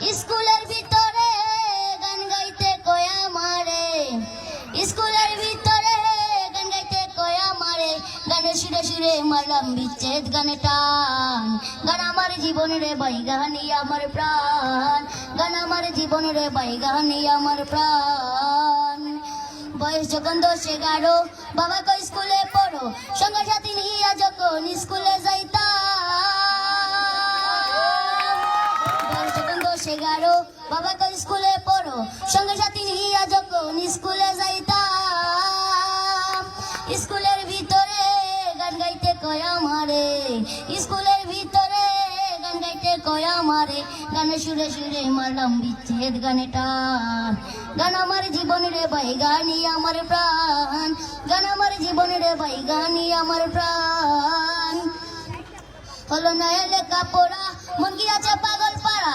স্কুলের ভিতরে গান গাইতে কয়া মারে, স্কুলের ভিতরে গান গাইতে কয়া মারে, গানের সুরে সুরে মারলাম বিচ্ছেদ গানে টান। গান আমার জীবন রে ভাই, গানি আমার প্রাণ, গান আমার জীবন রে ভাই, গানি আমার প্রাণ। বয়স যখন 10-11, বাবা কই স্কুলে পড়ো, সঙ্গে সাথী নিয়ে যখন স্কুলে যাইতাম। বয়স যখন 10-11, বাবা কই স্কুলে পড়ো, সঙ্গে সাথী নিয়ে যখন স্কুলে যাইতাম। স্কুলের ভিতরে গান গাইতে কয়া মারে, স্কুলের ভিতরে গান গাইতে কয়া মারে, গানের সুরে সুরে মারলাম বিচ্ছেদ গানে টান। গান আমার জীবন রে ভাই, গানি আমার প্রাণ, গান আমার জীবন রে ভাই, গানি আমার প্রাণ। হলো না লেখা পড়া, মন গিয়াছে পাগল পাড়া,